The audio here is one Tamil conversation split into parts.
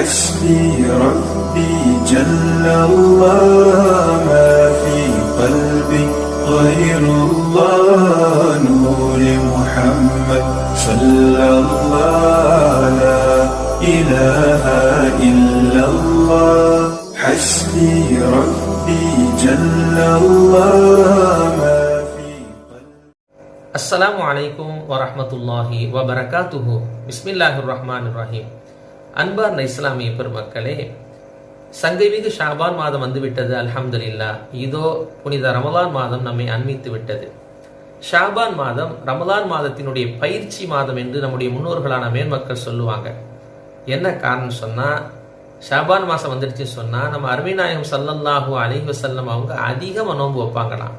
حسبي ربي جل الله ما في قلبي غير الله نور محمد صلى الله لا إله إلا الله حسبي ربي جل الله ما في قلبي. அஸ்ஸலாமு அலைக்கும் வரஹ்மத்துல்லாஹி வபரகாத்துஹு. பிஸ்மில்லாஹிர் ரஹ்மானிர் ரஹீம். அன்பார்ந்த இஸ்லாமிய பெருமக்களே, சங்கைமிகு ஷாபான் மாதம் வந்துவிட்டது. அல்ஹம்துலில்லாஹ். இதோ புனித ரமலான் மாதம் நம்மை அண்மித்து விட்டது. ஷாபான் மாதம் ரமலான் மாதத்தினுடைய பயிற்சி மாதம் என்று நம்முடைய முன்னோர்களான மேன்மக்கள் சொல்லுவாங்க. என்ன காரணம் சொன்னா, ஷாபான் மாதம் வந்துடுச்சு சொன்னா நம்ம அருமை நாயகம் ஸல்லல்லாஹு அலைஹி வஸல்லம் அவங்க அதிகமாக நோன்பு வைப்பாங்களாம்.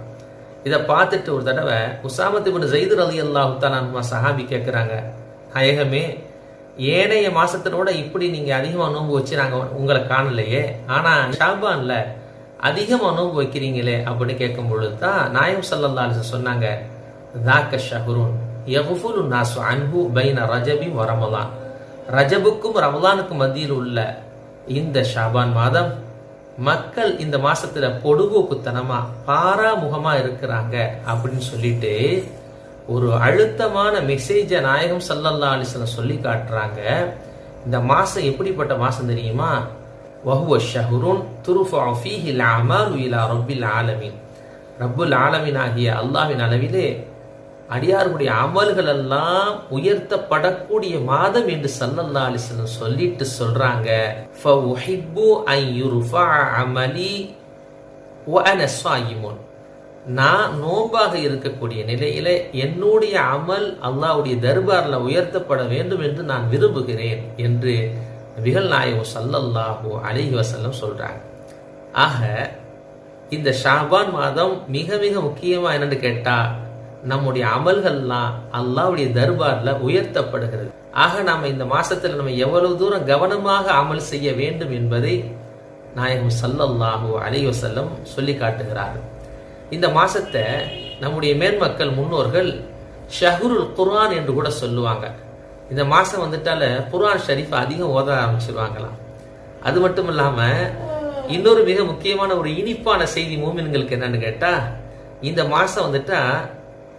இதை பார்த்துட்டு ஒரு தடவை உசாமத் இப்னு ஸைத் ரலியல்லாஹு தஆலா அன்ஹு சஹாபி கேட்குறாங்க, நாயகமே, ஏனைய மாசத்தினோட இப்படி நீங்க அதிகமா நோன்பு வச்சு நாங்க உங்களை காணலையே, ஆனா ஷாபான்ல அதிகமா நோன்பு வைக்கிறீங்களே அப்படின்னு கேட்கும் பொழுது தான் நாயகம் ஸல்லல்லாஹு அலைஹி வஸல்லம் சொன்னாங்க, தாக்க ஷஹ்ருன் யக்ஃபுலு நாஸு அன்ஹு பைன ரஜபி வ ரமலான். ரஜபுக்கும் ரமலானுக்கும் மத்தியில் உள்ள இந்த ஷாபான் மாதம் மக்கள் இந்த மாசத்துல பொடுபோக்குத்தனமா பாராமுகமா இருக்கிறாங்க அப்படின்னு சொல்லிட்டு ஒரு அழுத்தமான மெசேஜ நாயகம் ஸல்லல்லாஹு அலைஹி வஸல்லம் சொல்லி காட்டுறாங்க. இந்த மாசம் எப்படிப்பட்ட மாசம் தெரியுமா? வஹுவ ஷஹ்ருன் துர்ஃபஉ ஃபீஹில் அமாலு இலா ரப்பில் ஆலமீன். ரப்புல் ஆலமீன் ஆகிய அல்லாஹ்வின் அளவிலே அடியார்களுடைய அமல்கள் எல்லாம் உயர்த்தப்படக்கூடிய மாதம் என்று ஸல்லல்லாஹு அலைஹி வஸல்லம் சொல்லிட்டு சொல்றாங்க, ஃபஉஹிப்பு அன் யுர்ஃபஅ அமலி வ அன ஸாயிமுன். நான் நோன்பாக இருக்கக்கூடிய நிலையில என்னுடைய அமல் அல்லாஹ்வுடைய தர்பார்ல உயர்த்தப்பட வேண்டும் என்று நான் விரும்புகிறேன் என்று நபிகள் நாயகம் ஸல்லல்லாஹு அலைஹி வஸல்லம் சொல்றாங்க. ஆக இந்த ஷாபான் மாதம் மிக மிக முக்கியமா என்னன்னு கேட்டா, நம்முடைய அமல்கள்லாம் அல்லாஹ்வுடைய தர்பார்ல உயர்த்தப்படுகிறது. ஆக நாம இந்த மாசத்துல நம்ம எவ்வளவு தூரம் கவனமாக அமல் செய்ய வேண்டும் என்பதை நாயகம் ஸல்லல்லாஹு அலைஹி வஸல்லம் சொல்லி காட்டுகிறார்கள். இந்த மாசத்தை நம்முடைய மேன்மக்கள் முன்னோர்கள் ஷஹ்ருல் குர்ஆன் என்று கூட சொல்லுவாங்க. இந்த மாசம் வந்துட்டால குர்ஆன் ஷரீஃப் அதிகம் ஓத ஆரம்பிச்சிருவாங்களாம். அது மட்டும் இல்லாம இன்னொரு மிக முக்கியமான ஒரு இனிப்பான செய்தி மூமின்களுக்கு என்னன்னு கேட்டா, இந்த மாசம் வந்துட்டா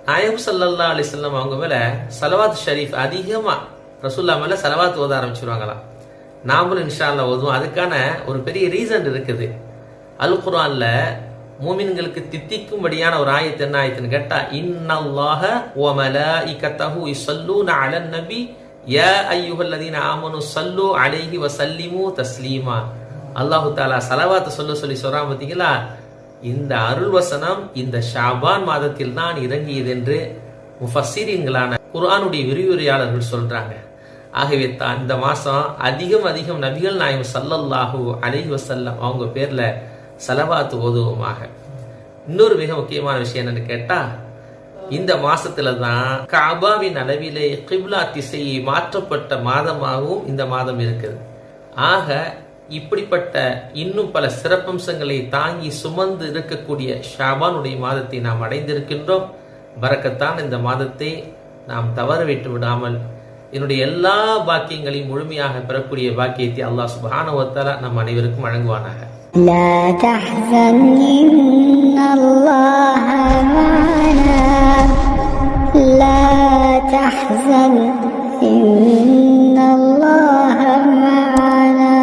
நாயகம் ஸல்லல்லாஹு அலைஹி வஸல்லம் அவங்க மேல ஸலவாத் ஷரீஃப் அதிகமா ரசூலுல்லாஹ் மேல ஸலவாத் ஓத ஆரம்பிச்சிருவாங்களாம். நாமளும் இன்ஷா அல்லாஹ் ஓதுவோம். அதுக்கான ஒரு பெரிய ரீசன் இருக்குது. அல் குர்ஆன்ல மூமின்களுக்கு தித்திக்கும்படியான ஒரு ஆயத்து என்ன ஆயத்துன்னு கேட்டா, இன்னல்லாஹ வ மலாயிகத்தஹு யுஸல்லூன அலன் நபி யா அய்யுஹல்லதீன ஆமனு ஸல்லு அலைஹி வ ஸல்லிமு தஸ்லீமா. அல்லாஹ் தஆலா ஸலவாத் சொல்லி சொல்றான் பாத்தீங்களா? இந்த அருள் வசனம் இந்த ஷாபான் மாதத்தில் தான் இறங்கியது என்று முஃபஸ்ஸிரீன்களான குர்ஆனுடைய விரிவுரையாளர்கள் சொல்றாங்க. ஆகவே தான் இந்த மாசம் அதிகம் நபிகள் நாயகம் ஸல்லல்லாஹு அலைஹி வஸல்லம் அவங்க பேர்ல ஸலவாத் ஓதுவோமாக. இன்னொரு மிக முக்கியமான விஷயம் என்னன்னு கேட்டா, இந்த மாசத்துல தான் கஅபாவின் அளவிலே கிப்லா திசை மாற்றப்பட்ட மாதமாகவும் இந்த மாதம் இருக்குது. ஆக இப்படிப்பட்ட இன்னும் பல சிறப்பம்சங்களை தாங்கி சுமந்து இருக்கக்கூடிய ஷாபானுடைய மாதத்தை நாம் அடைந்திருக்கின்றோம். பரக்கத்தான் இந்த மாதத்தை நாம் தவற விட்டு விடாமல் என்னுடைய எல்லா பாக்கியங்களையும் முழுமையாக பெறக்கூடிய பாக்கியத்தை அல்லாஹ் சுப்ஹானஹு வ தஆலா நம் அனைவருக்கும் வழங்குவானாக. لا تحزن إن الله معنا لا تحزن إن الله معنا